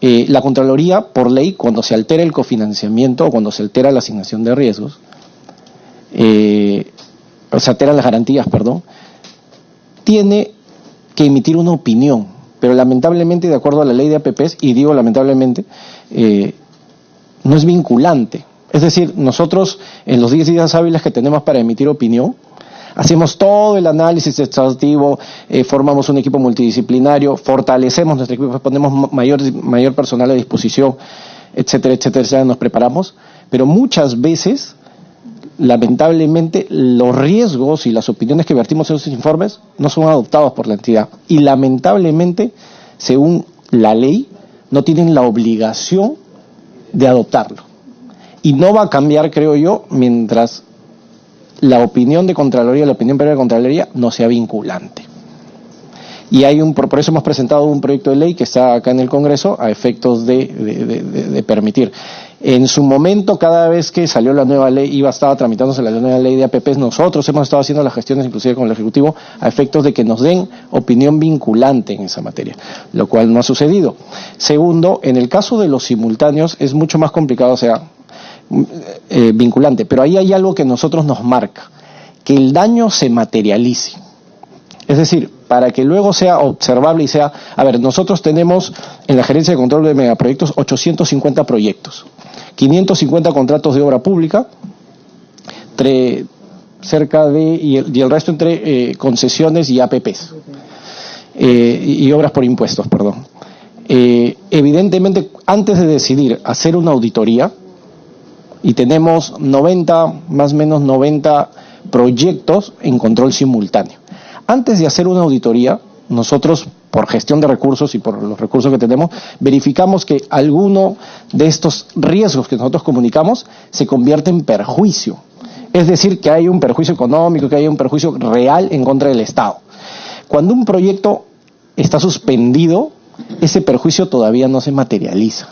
La Contraloría, por ley, cuando se altera el cofinanciamiento o cuando se altera la asignación de riesgos, o se alteran las garantías, perdón, tiene que emitir una opinión, pero lamentablemente, de acuerdo a la ley de APPs, y digo lamentablemente, no es vinculante. Es decir, nosotros en los 10 días hábiles que tenemos para emitir opinión, hacemos todo el análisis exhaustivo, formamos un equipo multidisciplinario, fortalecemos nuestro equipo, ponemos mayor personal a disposición, etcétera, etcétera, nos preparamos, pero muchas veces, lamentablemente, los riesgos y las opiniones que vertimos en esos informes no son adoptados por la entidad. Y lamentablemente, según la ley, no tienen la obligación de adoptarlo. Y no va a cambiar, creo yo, mientras la opinión de Contraloría, la opinión previa de Contraloría, no sea vinculante. Y por eso hemos presentado un proyecto de ley que está acá en el Congreso a efectos de permitir. En su momento, cada vez que salió la nueva ley, estaba tramitándose la nueva ley de APPs, nosotros hemos estado haciendo las gestiones, inclusive con el Ejecutivo, a efectos de que nos den opinión vinculante en esa materia, lo cual no ha sucedido. Segundo, en el caso de los simultáneos es mucho más complicado, vinculante, pero ahí hay algo que nosotros nos marca, que el daño se materialice. Es decir, para que luego sea observable y sea... nosotros tenemos en la Gerencia de Control de Megaproyectos 850 proyectos, 550 contratos de obra pública, y el resto entre concesiones y APPs, y obras por impuestos, perdón. Evidentemente, antes de decidir hacer una auditoría, y tenemos más o menos 90 proyectos en control simultáneo. Antes de hacer una auditoría, nosotros, por gestión de recursos y por los recursos que tenemos, verificamos que alguno de estos riesgos que nosotros comunicamos se convierte en perjuicio. Es decir, que hay un perjuicio económico, que hay un perjuicio real en contra del Estado. Cuando un proyecto está suspendido, ese perjuicio todavía no se materializa.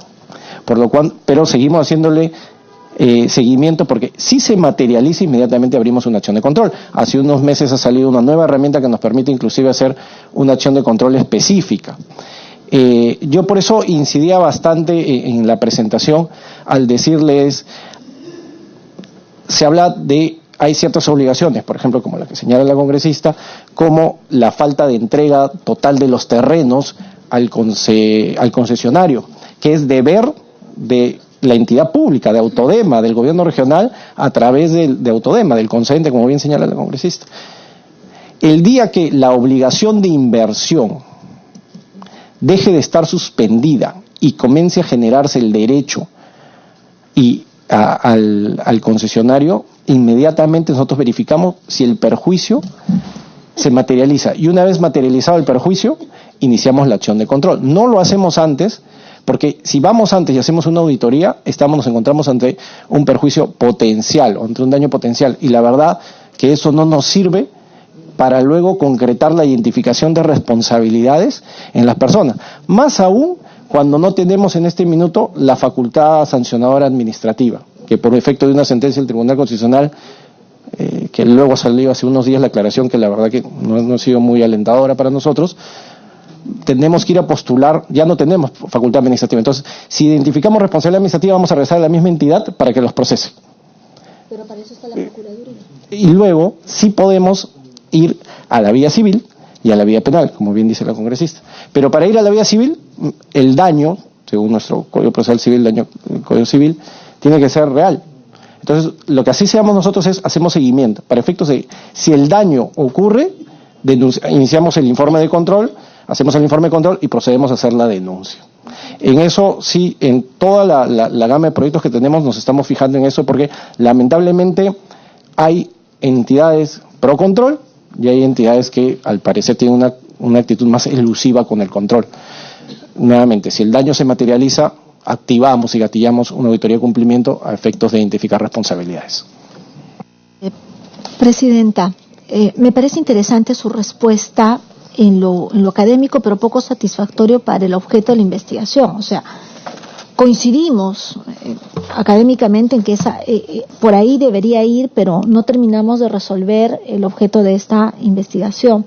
Por lo cual, pero seguimos haciéndole seguimiento, porque si se materializa, inmediatamente abrimos una acción de control. Hace unos meses ha salido una nueva herramienta que nos permite inclusive hacer una acción de control específica. Yo por eso incidía bastante en la presentación al decirles, se habla hay ciertas obligaciones, por ejemplo, como la que señala la congresista, como la falta de entrega total de los terrenos al concesionario, que es deber de la entidad pública, de Autodema, del gobierno regional, a través de Autodema, del concedente, como bien señala la congresista. El día que la obligación de inversión deje de estar suspendida y comience a generarse el derecho al concesionario, inmediatamente nosotros verificamos si el perjuicio se materializa. Y una vez materializado el perjuicio, iniciamos la acción de control. No lo hacemos antes, porque si vamos antes y hacemos una auditoría, nos encontramos ante un perjuicio potencial, o ante un daño potencial, y la verdad que eso no nos sirve para luego concretar la identificación de responsabilidades en las personas. Más aún cuando no tenemos en este minuto la facultad sancionadora administrativa, que por efecto de una sentencia del Tribunal Constitucional, que luego salió hace unos días la aclaración, que la verdad que no ha sido muy alentadora para nosotros, tenemos que ir a postular, ya no tenemos facultad administrativa. Entonces, si identificamos responsabilidad administrativa, vamos a regresar a la misma entidad para que los procese. Pero para eso está la Procuraduría. Y luego, sí podemos ir a la vía civil y a la vía penal, como bien dice la congresista. Pero para ir a la vía civil, el daño, según nuestro Código Procesal Civil, el Código Civil, tiene que ser real. Entonces, lo que así seamos nosotros es, hacemos seguimiento. Para efectos de, si el daño ocurre, iniciamos el informe de control, hacemos el informe de control y procedemos a hacer la denuncia. En eso, sí, en toda la gama de proyectos que tenemos nos estamos fijando en eso, porque lamentablemente hay entidades pro control y hay entidades que al parecer tienen una actitud más elusiva con el control. Nuevamente, si el daño se materializa, activamos y gatillamos una auditoría de cumplimiento a efectos de identificar responsabilidades. Presidenta, me parece interesante su respuesta en lo académico, pero poco satisfactorio para el objeto de la investigación. O sea, coincidimos académicamente en que por ahí debería ir, pero no terminamos de resolver el objeto de esta investigación.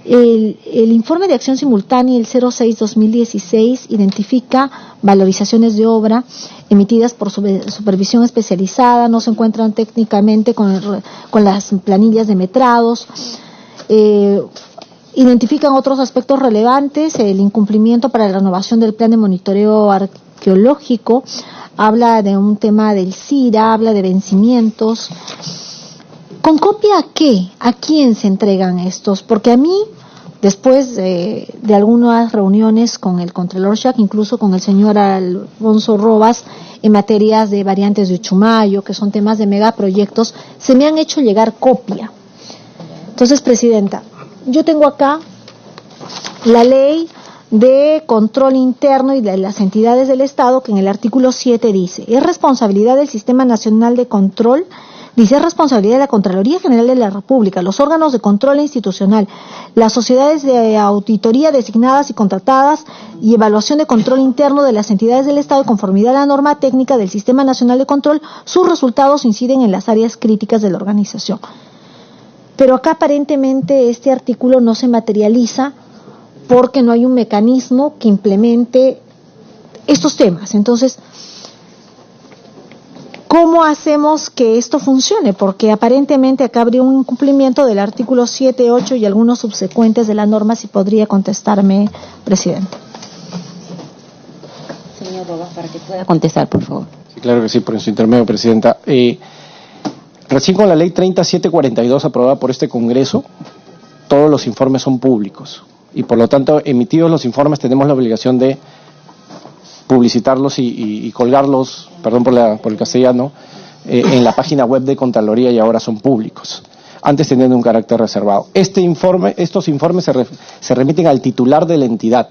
El informe de acción simultánea, el 06-2016, identifica valorizaciones de obra emitidas por supervisión especializada, no se encuentran técnicamente con las planillas de metrados, identifican otros aspectos relevantes, el incumplimiento para la renovación del plan de monitoreo arqueológico, habla de un tema del CIRA, habla de vencimientos. ¿Con copia a qué? ¿A quién se entregan estos? Porque a mí, después de algunas reuniones con el Contralor Schack, incluso con el señor Alfonso Robas, en materias de variantes de Uchumayo, que son temas de megaproyectos, se me han hecho llegar copia. Entonces, Presidenta, yo tengo acá la ley de control interno y de las entidades del Estado, que en el artículo 7 dice: es responsabilidad del Sistema Nacional de Control, dice, es responsabilidad de la Contraloría General de la República, los órganos de control institucional, las sociedades de auditoría designadas y contratadas y evaluación de control interno de las entidades del Estado de conformidad a la norma técnica del Sistema Nacional de Control, sus resultados inciden en las áreas críticas de la organización. Pero acá aparentemente este artículo no se materializa porque no hay un mecanismo que implemente estos temas. Entonces, ¿cómo hacemos que esto funcione? Porque aparentemente acá habría un incumplimiento del artículo 7, 8 y algunos subsecuentes de la norma. Si podría contestarme, Presidente. Señor Robas, para que pueda contestar, por favor. Sí, claro que sí, por su intermedio, Presidenta. Recién con la ley 3742 aprobada por este Congreso, todos los informes son públicos y por lo tanto, emitidos los informes, tenemos la obligación de publicitarlos y colgarlos, perdón por el castellano, en la página web de Contraloría, y ahora son públicos. Antes tenían un carácter reservado. Estos informes se remiten al titular de la entidad,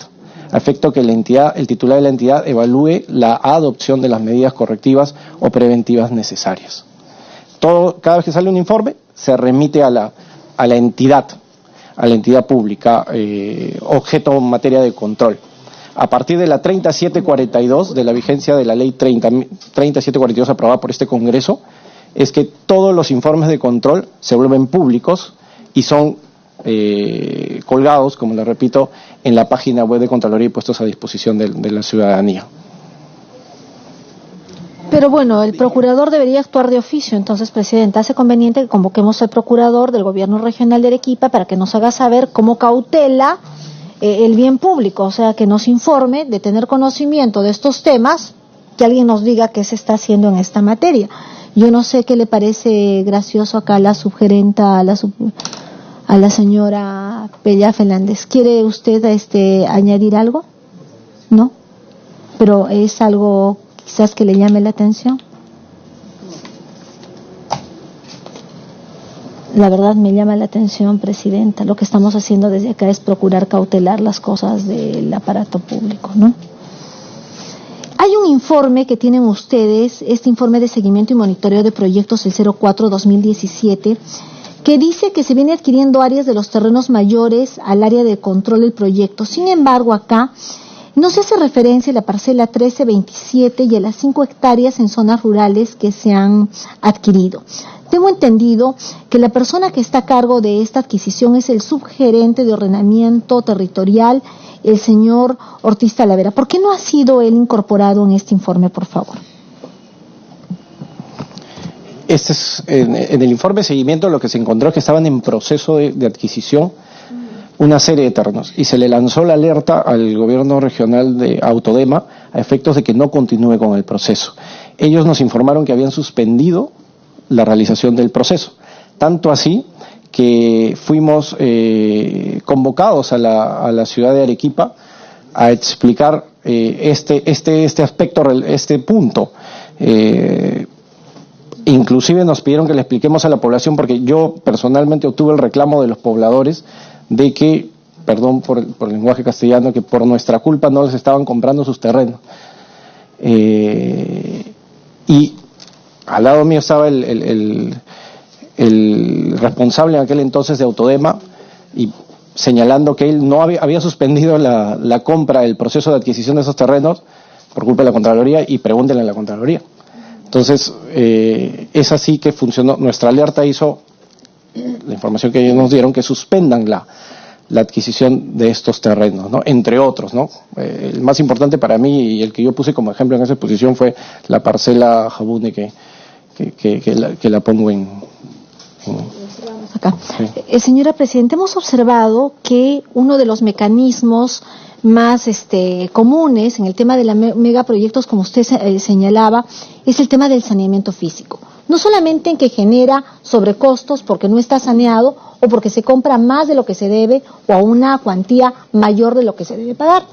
a efecto que el titular de la entidad evalúe la adopción de las medidas correctivas o preventivas necesarias. Cada vez que sale un informe, se remite a la entidad pública, objeto en materia de control. A partir de la 3742, de la vigencia de la ley 3742 aprobada por este Congreso, es que todos los informes de control se vuelven públicos y son colgados, como les repito, en la página web de Contraloría y puestos a disposición de la ciudadanía. Pero bueno, el procurador debería actuar de oficio. Entonces, Presidenta, hace conveniente que convoquemos al procurador del Gobierno Regional de Arequipa para que nos haga saber cómo cautela el bien público, o sea, que nos informe de tener conocimiento de estos temas, que alguien nos diga qué se está haciendo en esta materia. Yo no sé qué le parece gracioso acá a la subgerenta, a la señora Pella Fernández. ¿Quiere usted añadir algo? ¿No? Pero es algo quizás que le llame la atención. La verdad me llama la atención, Presidenta. Lo que estamos haciendo desde acá es procurar cautelar las cosas del aparato público, ¿no? Hay un informe que tienen ustedes, este informe de seguimiento y monitoreo de proyectos, el 04-2017, que dice que se viene adquiriendo áreas de los terrenos mayores al área de control del proyecto. Sin embargo, acá no se hace referencia a la parcela 1327 y a las 5 hectáreas en zonas rurales que se han adquirido. Tengo entendido que la persona que está a cargo de esta adquisición es el subgerente de ordenamiento territorial, el señor Ortiz Talavera. ¿Por qué no ha sido él incorporado en este informe, por favor? En el informe de seguimiento lo que se encontró es que estaban en proceso de adquisición una serie de terrenos y se le lanzó la alerta al gobierno regional de Autodema a efectos de que no continúe con el proceso. Ellos nos informaron que habían suspendido la realización del proceso, tanto así que fuimos convocados a la ciudad de Arequipa a explicar este aspecto, este punto. Inclusive nos pidieron que le expliquemos a la población, porque yo personalmente obtuve el reclamo de los pobladores de que, perdón por el lenguaje castellano, que por nuestra culpa no les estaban comprando sus terrenos. Y al lado mío estaba el responsable en aquel entonces de Autodema, y señalando que él no había suspendido la compra, el proceso de adquisición de esos terrenos por culpa de la Contraloría, y pregúntenle a la Contraloría. Entonces, es así que funcionó. Nuestra alerta hizo, la información que ellos nos dieron, que suspendan la adquisición de estos terrenos, ¿no? Entre otros, ¿no? El más importante para mí y el que yo puse como ejemplo en esa exposición fue la parcela Jabune que la pongo en acá. Sí. Señora Presidenta, hemos observado que uno de los mecanismos más comunes en el tema de los megaproyectos, como usted señalaba, es el tema del saneamiento físico. No solamente en que genera sobrecostos porque no está saneado o porque se compra más de lo que se debe o a una cuantía mayor de lo que se debe pagar.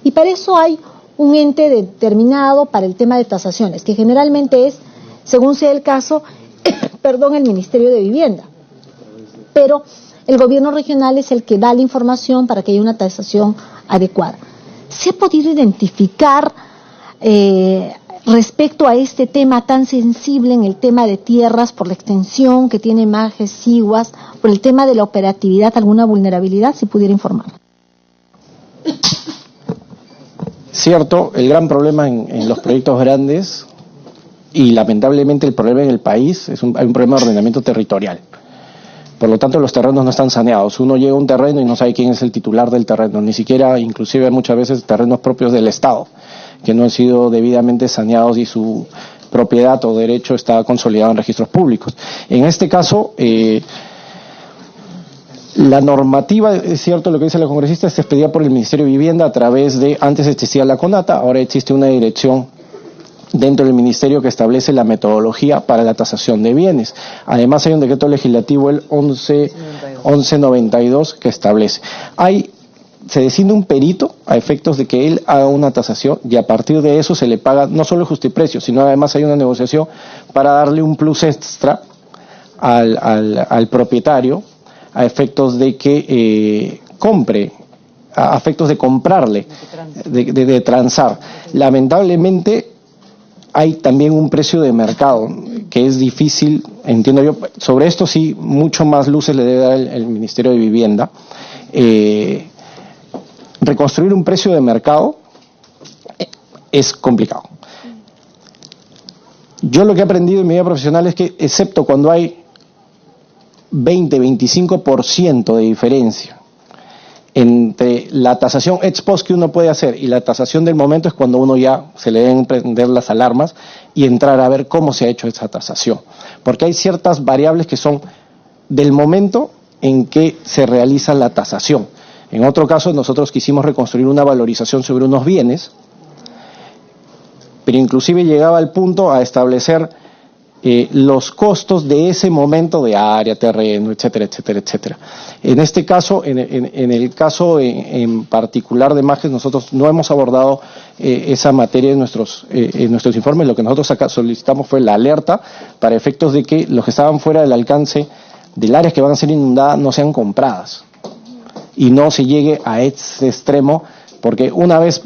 Y para eso hay un ente determinado para el tema de tasaciones, que generalmente es, según sea el caso, el Ministerio de Vivienda. Pero el gobierno regional es el que da la información para que haya una tasación adecuada. ¿Se ha podido identificar respecto a este tema tan sensible en el tema de tierras, por la extensión que tiene Majes, Siguas, por el tema de la operatividad, alguna vulnerabilidad? Si pudiera informar. Cierto, el gran problema en los proyectos grandes, y lamentablemente el problema en el país, hay un problema de ordenamiento territorial. Por lo tanto, los terrenos no están saneados. Uno llega a un terreno y no sabe quién es el titular del terreno, ni siquiera, inclusive muchas veces, terrenos propios del Estado, que no han sido debidamente saneados y su propiedad o derecho está consolidado en registros públicos. En este caso, la normativa, es cierto lo que dice la congresista, se expedía por el Ministerio de Vivienda a través de, antes existía la CONATA, ahora existe una dirección dentro del Ministerio que establece la metodología para la tasación de bienes. Además hay un decreto legislativo, el 1192, que establece. Se designa un perito a efectos de que él haga una tasación y a partir de eso se le paga no solo el justiprecio, sino además hay una negociación para darle un plus extra al propietario a efectos de que compre, a efectos de comprarle, de transar. Lamentablemente hay también un precio de mercado que es difícil, entiendo yo, sobre esto sí mucho más luces le debe dar el Ministerio de Vivienda. Reconstruir un precio de mercado es complicado. Yo lo que he aprendido en mi vida profesional es que, excepto cuando hay 20-25% de diferencia entre la tasación ex post que uno puede hacer y la tasación del momento, es cuando uno ya se le deben prender las alarmas y entrar a ver cómo se ha hecho esa tasación. Porque hay ciertas variables que son del momento en que se realiza la tasación. En otro caso, nosotros quisimos reconstruir una valorización sobre unos bienes, pero inclusive llegaba al punto a establecer los costos de ese momento de área, terreno, etcétera, etcétera, etcétera. En este caso, en el caso en particular de Majes, nosotros no hemos abordado esa materia en nuestros informes. Lo que nosotros acá solicitamos fue la alerta para efectos de que los que estaban fuera del alcance del área que van a ser inundadas no sean compradas y no se llegue a ese extremo, porque una vez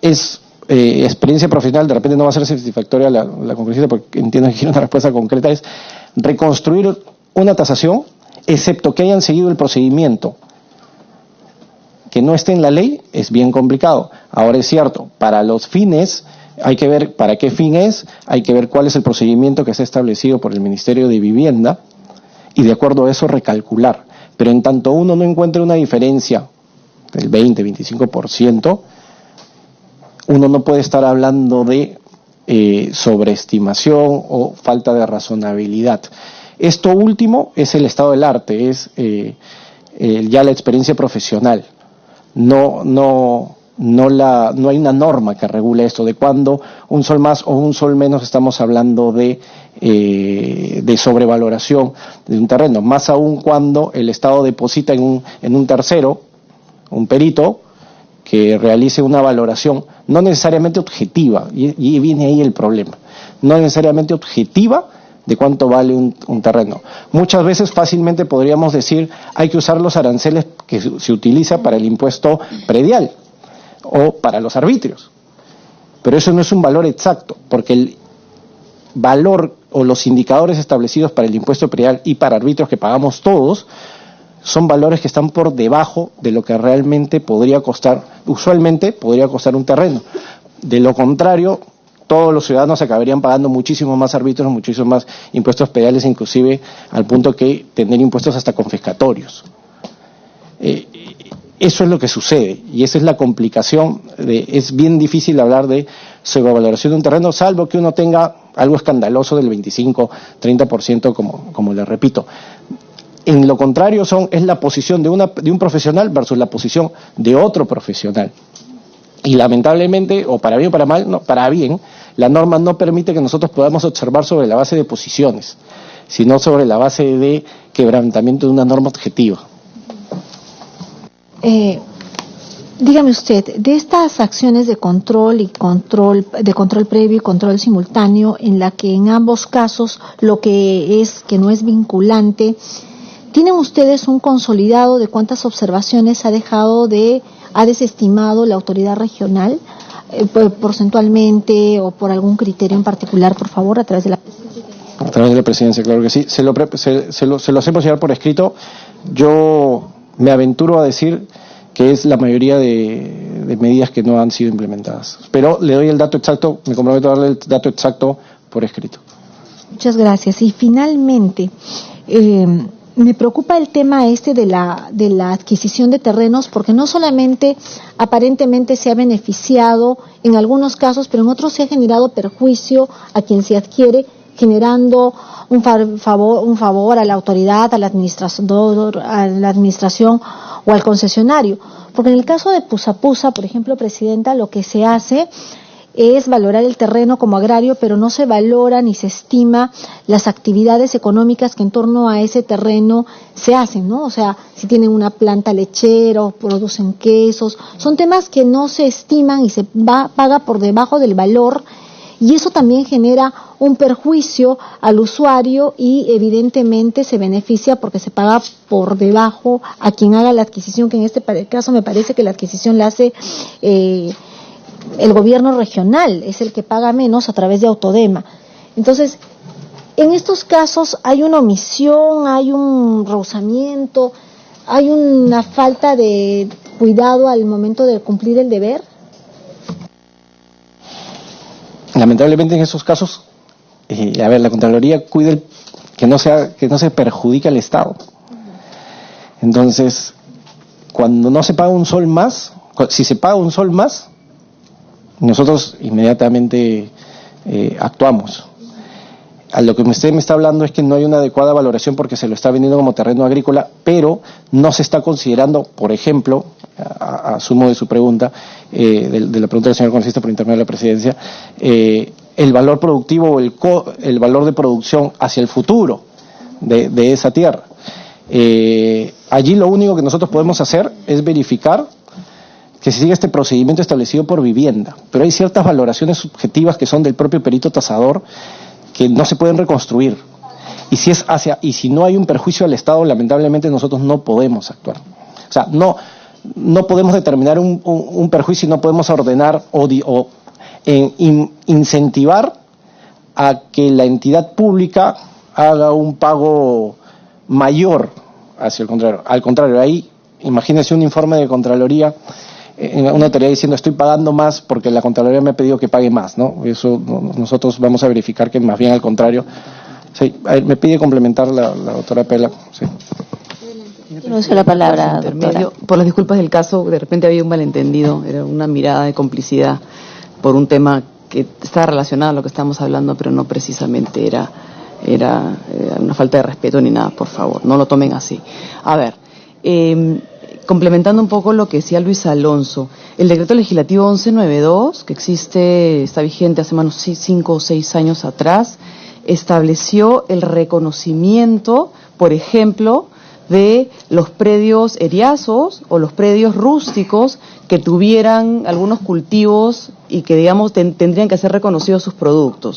es experiencia profesional, de repente no va a ser satisfactoria la congresista, porque entiendo que quiere una respuesta concreta, es reconstruir una tasación, excepto que hayan seguido el procedimiento que no esté en la ley, es bien complicado. Ahora es cierto, para los fines, hay que ver para qué fin es, hay que ver cuál es el procedimiento que se ha establecido por el Ministerio de Vivienda, y de acuerdo a eso recalcular. Pero en tanto uno no encuentre una diferencia del 20-25%, uno no puede estar hablando de sobreestimación o falta de razonabilidad. Esto último es el estado del arte, es ya la experiencia profesional. No hay una norma que regule esto, de cuándo un sol más o un sol menos estamos hablando de sobrevaloración de un terreno, más aún cuando el Estado deposita en un tercero, un perito, que realice una valoración no necesariamente objetiva, y viene ahí el problema, no necesariamente objetiva de cuánto vale un terreno. Muchas veces fácilmente podríamos decir hay que usar los aranceles que se utiliza para el impuesto predial o para los arbitrios, pero eso no es un valor exacto, porque el valor o los indicadores establecidos para el impuesto predial y para arbitrios que pagamos todos son valores que están por debajo de lo que realmente podría costar, usualmente podría costar un terreno. De lo contrario, todos los ciudadanos acabarían pagando muchísimo más arbitrios, muchísimo más impuestos prediales, inclusive al punto que tener impuestos hasta confiscatorios. Eso es lo que sucede, y esa es la complicación. Es bien difícil hablar de sobrevaloración de un terreno, salvo que uno tenga algo escandaloso del 25-30%, como le repito. En lo contrario, es la posición de un profesional versus la posición de otro profesional. Y lamentablemente, o para bien o para mal, no, para bien, la norma no permite que nosotros podamos observar sobre la base de posiciones, sino sobre la base de quebrantamiento de una norma objetiva. Dígame usted, de estas acciones de control previo y control simultáneo, en la que en ambos casos lo que no es vinculante, ¿tienen ustedes un consolidado de cuántas observaciones ha desestimado la autoridad regional, porcentualmente o por algún criterio en particular, por favor, a través de la presidencia? A través de la presidencia, claro que sí. Se lo hacemos llegar por escrito. Yo me aventuro a decir que es la mayoría de medidas que no han sido implementadas. Pero le doy el dato exacto, me comprometo a darle el dato exacto por escrito. Muchas gracias. Y finalmente, me preocupa el tema de la adquisición de terrenos, porque no solamente aparentemente se ha beneficiado en algunos casos, pero en otros se ha generado perjuicio a quien se adquiere, generando un favor a la autoridad, a la administración o al concesionario. Porque en el caso de Pusapusa, por ejemplo, Presidenta, lo que se hace es valorar el terreno como agrario, pero no se valora ni se estima las actividades económicas que en torno a ese terreno se hacen, ¿no? O sea, si tienen una planta lechera o producen quesos, son temas que no se estiman y se paga por debajo del valor, y eso también genera un perjuicio al usuario y evidentemente se beneficia porque se paga por debajo a quien haga la adquisición, que en este caso me parece que la adquisición la hace el gobierno regional, es el que paga menos a través de Autodema. Entonces, en estos casos hay una omisión, hay un rehusamiento, hay una falta de cuidado al momento de cumplir el deber. Lamentablemente en esos casos, la Contraloría cuida que no se perjudique al Estado. Entonces, cuando no se paga un sol más, si se paga un sol más, nosotros inmediatamente actuamos. A lo que usted me está hablando es que no hay una adecuada valoración porque se lo está vendiendo como terreno agrícola, pero no se está considerando, por ejemplo, asumo de su pregunta, de la pregunta del señor congresista por intermedio de la presidencia, el valor productivo o el valor de producción hacia el futuro de esa tierra. Allí lo único que nosotros podemos hacer es verificar que se siga este procedimiento establecido por vivienda, pero hay ciertas valoraciones subjetivas que son del propio perito tasador que no se pueden reconstruir, y si no hay un perjuicio al Estado, lamentablemente nosotros no podemos actuar. O sea, no podemos determinar un perjuicio y no podemos ordenar o incentivar a que la entidad pública haga un pago mayor hacia el contrario. Al contrario, ahí imagínense un informe de Contraloría, una autoridad diciendo estoy pagando más porque la Contraloría me ha pedido que pague más, ¿no? Eso nosotros vamos a verificar que más bien al contrario. Sí, me pide complementar la doctora Pela. Sí. No uso la palabra, doctora. Por las disculpas del caso, de repente había un malentendido, era una mirada de complicidad por un tema que estaba relacionado a lo que estamos hablando, pero no precisamente era una falta de respeto ni nada, por favor, no lo tomen así. A ver, complementando un poco lo que decía Luis Alonso, el decreto legislativo 1192, que está vigente hace más de 5 o 6 años atrás, estableció el reconocimiento, por ejemplo, de los predios eriazos o los predios rústicos que tuvieran algunos cultivos y que, digamos, tendrían que ser reconocidos sus productos.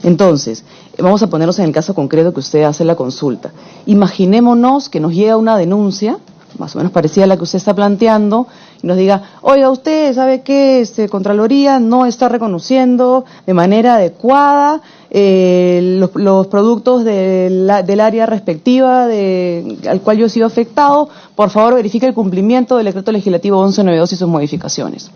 Entonces, vamos a ponernos en el caso concreto que usted hace la consulta. Imaginémonos que nos llega una denuncia, más o menos parecida a la que usted está planteando, y nos diga, oiga, usted sabe que Contraloría no está reconociendo de manera adecuada los productos del área respectiva al cual yo he sido afectado, por favor verifique el cumplimiento del decreto legislativo 1192 y sus modificaciones.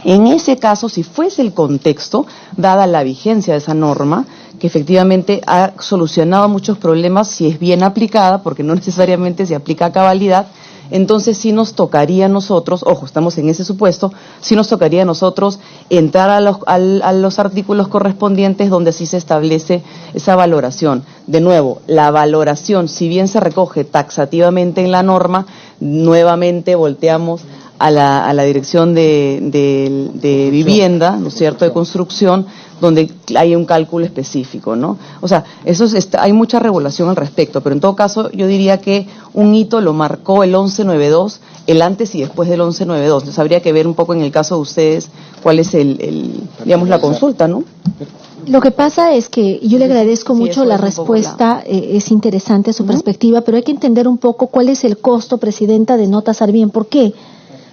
En ese caso, si fuese el contexto, dada la vigencia de esa norma, que efectivamente ha solucionado muchos problemas si es bien aplicada, porque no necesariamente se aplica a cabalidad, entonces sí nos tocaría a nosotros, ojo, estamos en ese supuesto, sí nos tocaría a nosotros entrar a los artículos correspondientes donde sí se establece esa valoración. De nuevo, la valoración, si bien se recoge taxativamente en la norma, nuevamente volteamos a la dirección de vivienda, ¿no es cierto?, de construcción, donde hay un cálculo específico, ¿no? O sea, hay mucha regulación al respecto, pero en todo caso yo diría que un hito lo marcó el 1192, el antes y después del 1192. Entonces habría que ver un poco en el caso de ustedes cuál es digamos, la consulta, ¿no? Lo que pasa es que yo le agradezco mucho la respuesta, es interesante su perspectiva, pero hay que entender un poco cuál es el costo, Presidenta, de no tasar bien. ¿Por qué?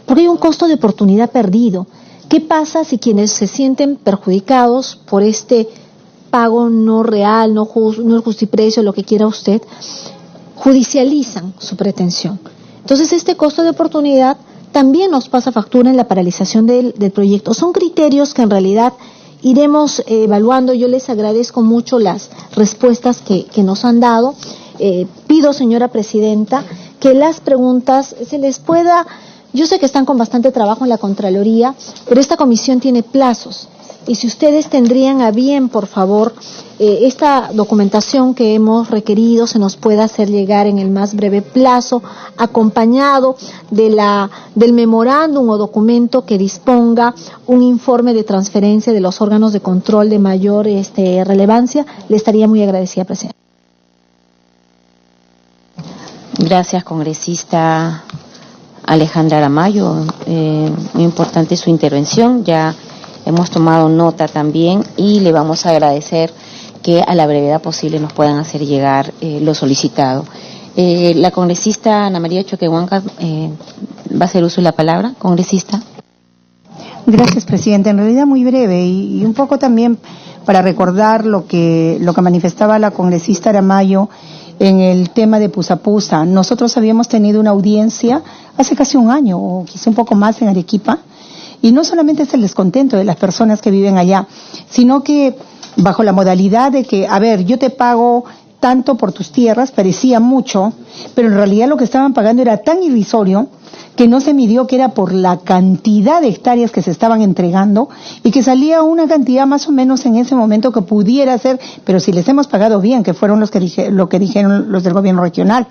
Porque hay un costo de oportunidad perdido. ¿Qué pasa si quienes se sienten perjudicados por este pago no real, no el justiprecio, lo que quiera usted, judicializan su pretensión? Entonces este costo de oportunidad también nos pasa factura en la paralización del proyecto. Son criterios que en realidad iremos evaluando. Yo les agradezco mucho las respuestas que nos han dado. Pido, señora Presidenta, que las preguntas se les pueda... Yo sé que están con bastante trabajo en la Contraloría, pero esta comisión tiene plazos. Y si ustedes tendrían a bien, por favor, esta documentación que hemos requerido se nos pueda hacer llegar en el más breve plazo, acompañado del memorándum o documento que disponga un informe de transferencia de los órganos de control de mayor relevancia, le estaría muy agradecida, Presidenta. Gracias, congresista Alejandra Aramayo, muy importante su intervención, ya hemos tomado nota también y le vamos a agradecer que a la brevedad posible nos puedan hacer llegar lo solicitado. La congresista Ana María Choquehuanca va a hacer uso de la palabra, congresista. Gracias, Presidenta. En realidad muy breve y un poco también para recordar lo que manifestaba la congresista Aramayo en el tema de Pusapusa. Nosotros habíamos tenido una audiencia hace casi un año o quizá un poco más en Arequipa, y no solamente es el descontento de las personas que viven allá, sino que bajo la modalidad de que, a ver, yo te pago tanto por tus tierras, parecía mucho, pero en realidad lo que estaban pagando era tan irrisorio que no se midió que era por la cantidad de hectáreas que se estaban entregando y que salía una cantidad más o menos en ese momento que pudiera ser, pero si les hemos pagado bien, que fueron lo que dijeron los del gobierno regional.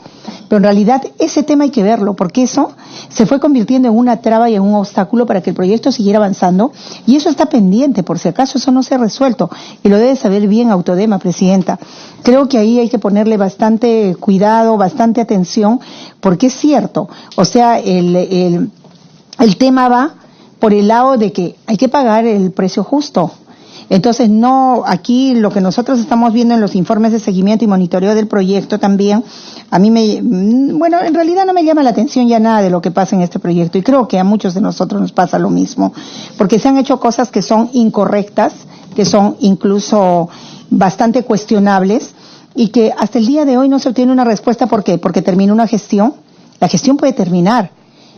Pero en realidad ese tema hay que verlo, porque eso se fue convirtiendo en una traba y en un obstáculo para que el proyecto siguiera avanzando, y eso está pendiente, por si acaso eso no se ha resuelto, y lo debe saber bien Autodema, Presidenta. Creo que ahí hay que ponerle bastante cuidado, bastante atención, porque es cierto, o sea, el tema va por el lado de que hay que pagar el precio justo. Entonces, no, aquí lo que nosotros estamos viendo en los informes de seguimiento y monitoreo del proyecto también, a mí bueno, en realidad no me llama la atención ya nada de lo que pasa en este proyecto, y creo que a muchos de nosotros nos pasa lo mismo, porque se han hecho cosas que son incorrectas, que son incluso bastante cuestionables, y que hasta el día de hoy no se obtiene una respuesta. ¿Por qué? Porque termina una gestión. La gestión puede terminar,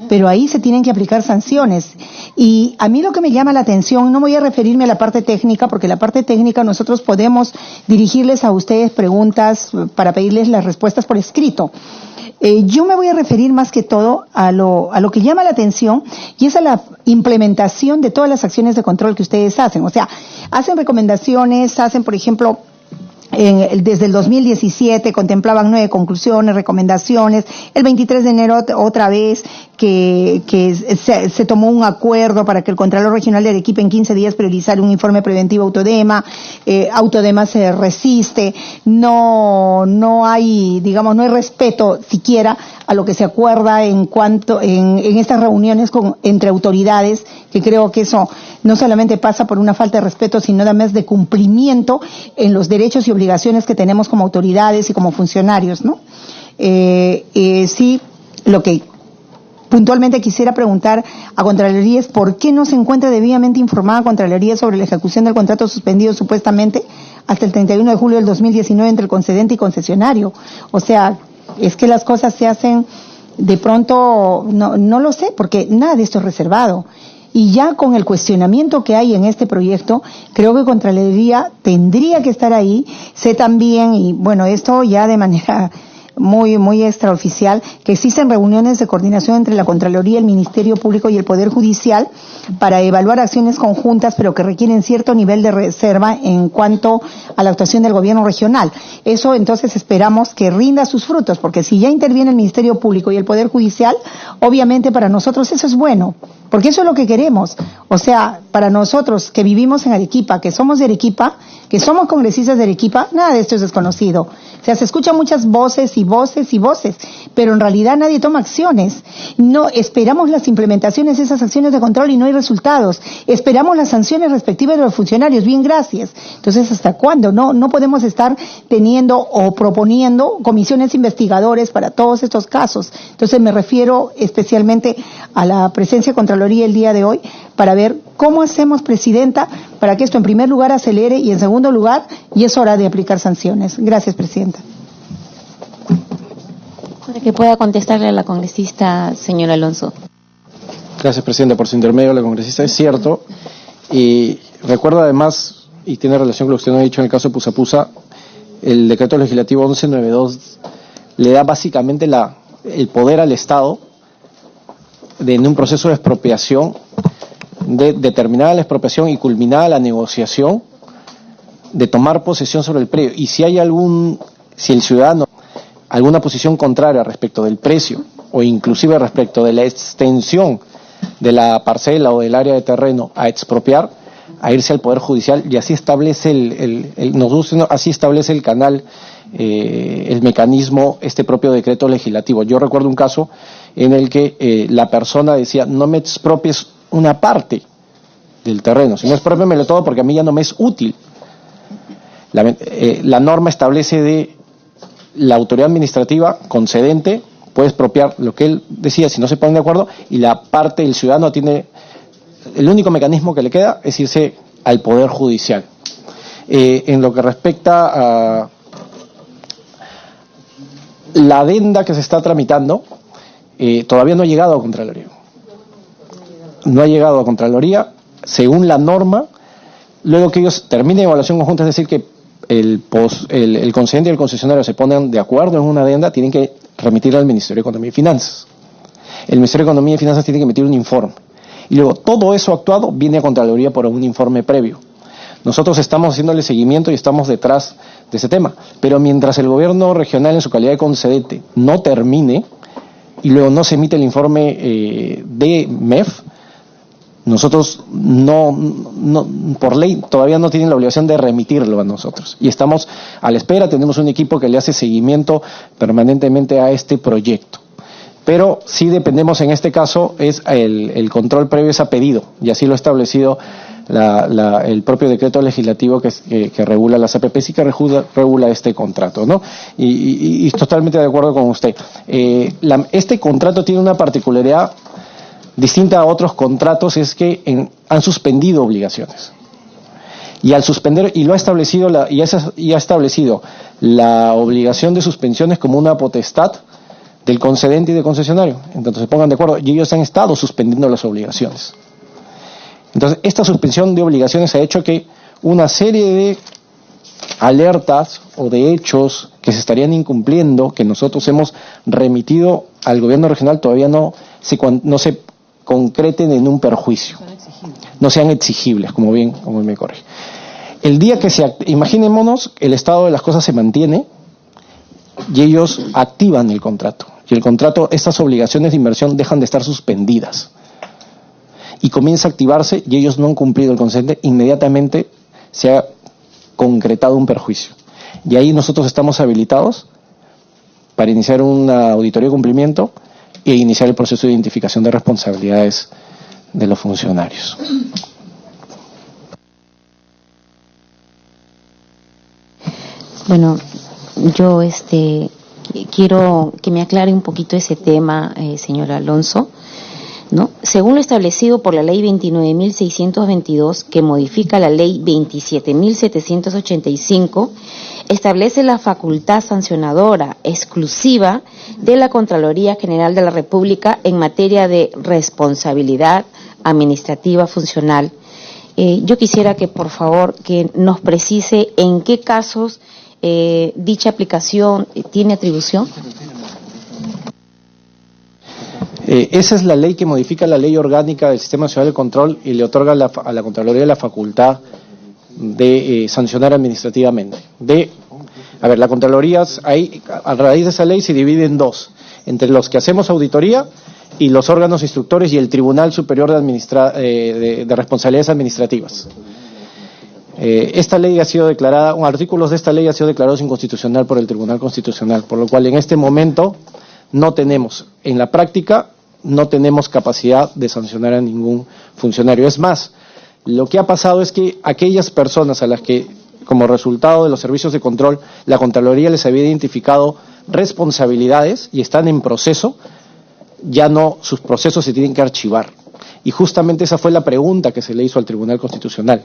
pero ahí se tienen que aplicar sanciones. Y a mí lo que me llama la atención, no voy a referirme a la parte técnica, porque la parte técnica nosotros podemos dirigirles a ustedes preguntas para pedirles las respuestas por escrito. Yo me voy a referir más que todo a lo que llama la atención, y es a la implementación de todas las acciones de control que ustedes hacen. O sea, hacen recomendaciones, hacen, por ejemplo, desde el 2017 contemplaban 9 conclusiones, recomendaciones. El 23 de enero otra vez que se tomó un acuerdo para que el Contralor Regional de Arequipa en 15 días priorizara un informe preventivo a Autodema. Autodema se resiste, no hay, digamos, no hay respeto siquiera a lo que se acuerda en estas reuniones entre autoridades, que creo que eso no solamente pasa por una falta de respeto, sino además de cumplimiento en los derechos y obligaciones que tenemos como autoridades y como funcionarios, ¿no? Sí, lo que puntualmente quisiera preguntar a Contraloría es por qué no se encuentra debidamente informada Contraloría sobre la ejecución del contrato suspendido supuestamente hasta el 31 de julio del 2019 entre el concedente y concesionario. O sea, es que las cosas se hacen de pronto, no lo sé, porque nada de esto es reservado. Y ya con el cuestionamiento que hay en este proyecto, creo que Contraloría tendría que estar ahí. Sé también, y bueno, esto ya de manera muy extraoficial, que existen reuniones de coordinación entre la Contraloría, el Ministerio Público y el Poder Judicial para evaluar acciones conjuntas, pero que requieren cierto nivel de reserva en cuanto a la actuación del gobierno regional. Eso entonces esperamos que rinda sus frutos, porque si ya interviene el Ministerio Público y el Poder Judicial, obviamente para nosotros eso es bueno, porque eso es lo que queremos. O sea, para nosotros que vivimos en Arequipa, que somos de Arequipa, que somos congresistas de Arequipa, nada de esto es desconocido. O sea, se escuchan muchas voces, pero en realidad nadie toma acciones. No esperamos las implementaciones de esas acciones de control y no hay resultados. Esperamos las sanciones respectivas de los funcionarios. Bien, gracias. Entonces, ¿hasta cuándo? No podemos estar teniendo o proponiendo comisiones investigadores para todos estos casos. Entonces, me refiero especialmente a la presencia de Contraloría el día de hoy para ver cómo hacemos, Presidenta, para que esto en primer lugar acelere y en segundo lugar, y es hora de aplicar sanciones. Gracias, Presidenta. Para que pueda contestarle a la congresista, señor Alonso. Gracias, Presidenta, por su intermedio. La congresista es cierto. Y recuerda además, y tiene relación con lo que usted nos ha dicho en el caso de Pusapusa, el decreto legislativo 1192 le da básicamente el poder al Estado en un proceso de expropiación, de determinada la expropiación y culminada la negociación, de tomar posesión sobre el predio. Y si el ciudadano alguna posición contraria respecto del precio o inclusive respecto de la extensión de la parcela o del área de terreno a expropiar, a irse al Poder Judicial, y así establece así establece el canal, el mecanismo, este propio decreto legislativo. Yo recuerdo un caso en el que la persona decía: no me expropies una parte del terreno, sino expropiamelo todo porque a mí ya no me es útil. La norma establece de la autoridad administrativa concedente puede expropiar lo que él decía si no se ponen de acuerdo, y la parte del ciudadano tiene, el único mecanismo que le queda es irse al Poder Judicial. En lo que respecta a la adenda que se está tramitando, todavía no ha llegado a Contraloría. No ha llegado a Contraloría, según la norma. Luego que ellos terminen evaluación conjunta, es decir, que el concedente y el concesionario se ponen de acuerdo en una adenda, tienen que remitirla al Ministerio de Economía y Finanzas. El Ministerio de Economía y Finanzas tiene que emitir un informe. Y luego todo eso actuado viene a Contraloría por un informe previo. Nosotros estamos haciéndole seguimiento y estamos detrás de ese tema. Pero mientras el gobierno regional en su calidad de concedente no termine y luego no se emite el informe de MEF, nosotros por ley todavía no tienen la obligación de remitirlo a nosotros. Y estamos a la espera, tenemos un equipo que le hace seguimiento permanentemente a este proyecto. Pero sí dependemos en este caso, es el control previo es a pedido, y así lo ha establecido el propio decreto legislativo que regula las APPs y que regula este contrato, ¿no? Y totalmente de acuerdo con usted. Este contrato tiene una particularidad distinta a otros contratos, es que han suspendido obligaciones. Y al suspender, y lo ha establecido y ha establecido la obligación de suspensiones como una potestad del concedente y del concesionario. Entonces se pongan de acuerdo, y ellos han estado suspendiendo las obligaciones. Entonces, esta suspensión de obligaciones ha hecho que una serie de alertas o de hechos que se estarían incumpliendo, que nosotros hemos remitido al gobierno regional, todavía no se concreten en un perjuicio. No sean exigibles, como bien me corrige. El día que imaginémonos, el estado de las cosas se mantiene y ellos activan el contrato. Y el contrato, estas obligaciones de inversión dejan de estar suspendidas. Y comienza a activarse y ellos no han cumplido el consente, inmediatamente se ha concretado un perjuicio. Y ahí nosotros estamos habilitados para iniciar una auditoría de cumplimiento e iniciar el proceso de identificación de responsabilidades de los funcionarios. Bueno, yo quiero que me aclare un poquito ese tema, señor Alonso, ¿no? Según lo establecido por la ley 29.622, que modifica la ley 27.785, establece la facultad sancionadora exclusiva de la Contraloría General de la República en materia de responsabilidad, administrativa funcional. Yo quisiera que, por favor, que nos precise en qué casos dicha aplicación tiene atribución. Esa es la ley que modifica la ley orgánica del Sistema Nacional de Control y le otorga a la Contraloría la facultad de sancionar administrativamente. La Contraloría, a raíz de esa ley se divide en dos, entre los que hacemos auditoría y los órganos instructores y el Tribunal Superior de Responsabilidades Administrativas. Esta ley ha sido declarada, artículos de esta ley han sido declarados inconstitucional por el Tribunal Constitucional, por lo cual en este momento no tenemos, en la práctica, no tenemos capacidad de sancionar a ningún funcionario. Es más, lo que ha pasado es que aquellas personas a las que, como resultado de los servicios de control, la Contraloría les había identificado responsabilidades y están en proceso, ya no, sus procesos se tienen que archivar. Y justamente esa fue la pregunta que se le hizo al Tribunal Constitucional.